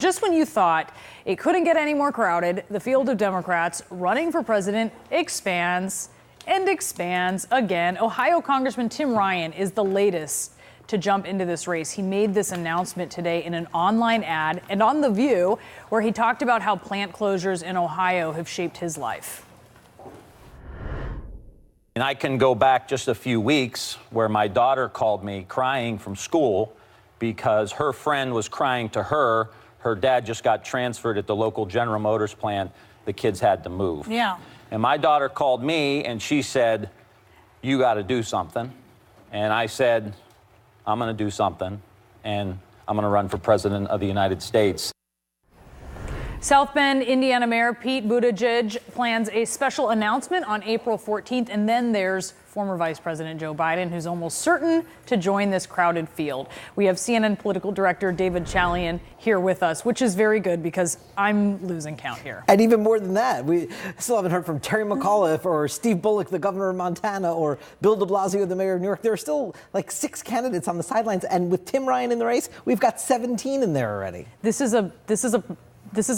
Just when you thought it couldn't get any more crowded, the field of Democrats running for president expands and expands again. Ohio Congressman Tim Ryan is the latest to jump into this race. He made this announcement today in an online ad and on The View, where he talked about how plant closures in Ohio have shaped his life. And I can go back just a few weeks where my daughter called me crying from school because her friend was crying to her. Her dad just got transferred at the local General Motors plant. The kids had to move. Yeah. And my daughter called me and she said, "You got to do something." And I said, "I'm going to do something, and I'm going to run for president of the United States." South Bend, Indiana Mayor Pete Buttigieg plans a special announcement on April 14th. And then there's former Vice President Joe Biden, who's almost certain to join this crowded field. We have CNN political director David Chalian here with us, which is very good because I'm losing count here. And even more than that, we still haven't heard from Terry McAuliffe or Steve Bullock, the governor of Montana, or Bill de Blasio, the mayor of New York. There are still like 6 candidates on the sidelines. And with Tim Ryan in the race, we've got 17 in there already. This is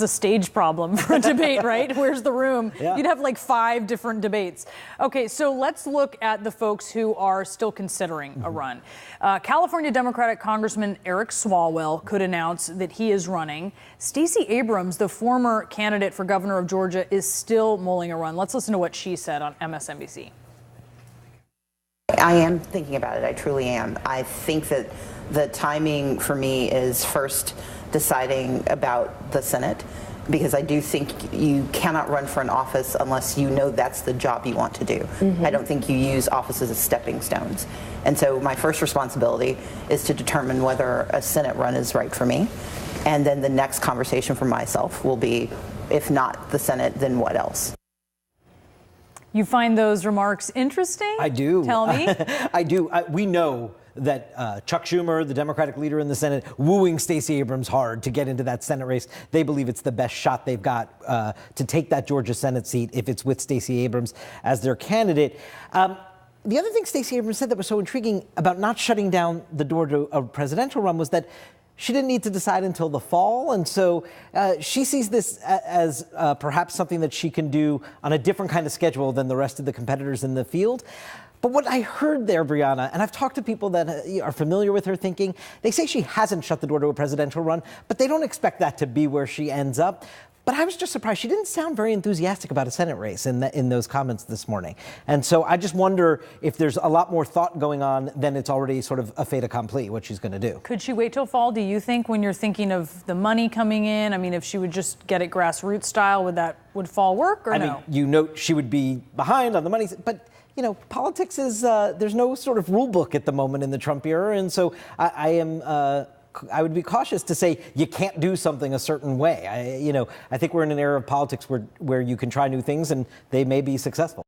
a stage problem for a debate, right? Where's the room? Yeah. You'd have like 5 different debates. Okay, so let's look at the folks who are still considering a run. California Democratic Congressman Eric Swalwell could announce that he is running. Stacey Abrams, the former candidate for governor of Georgia, is still mulling a run. Let's listen to what she said on MSNBC. I am thinking about it. I truly am. I think that the timing for me is first deciding about the Senate, because I do think you cannot run for an office unless you know that's the job you want to do. I don't think you use offices as stepping stones. And so my first responsibility is to determine whether a Senate run is right for me. And then the next conversation for myself will be, if not the Senate, then what else? You find those remarks interesting? I do. Tell me. I do. We know that Chuck Schumer, the Democratic leader in the Senate, wooing Stacey Abrams hard to get into that Senate race. They believe it's the best shot they've got to take that Georgia Senate seat if it's with Stacey Abrams as their candidate. The other thing Stacey Abrams said that was so intriguing about not shutting down the door to a presidential run was that she didn't need to decide until the fall. And so she sees this as perhaps something that she can do on a different kind of schedule than the rest of the competitors in the field. But what I heard there, Brianna, and I've talked to people that are familiar with her thinking, they say she hasn't shut the door to a presidential run, but they don't expect that to be where she ends up. But I was just surprised. She didn't sound very enthusiastic about a Senate race in those comments this morning. And so I just wonder if there's a lot more thought going on than it's already sort of a fait accompli, what she's going to do. Could she wait till fall, do you think, when you're thinking of the money coming in? I mean, if she would just get it grassroots style, would fall work or no? I mean, you know, she would be behind on the money, but you know, politics is, there's no sort of rule book at the moment in the Trump era. And so I would be cautious to say you can't do something a certain way. I think we're in an era of politics where you can try new things and they may be successful.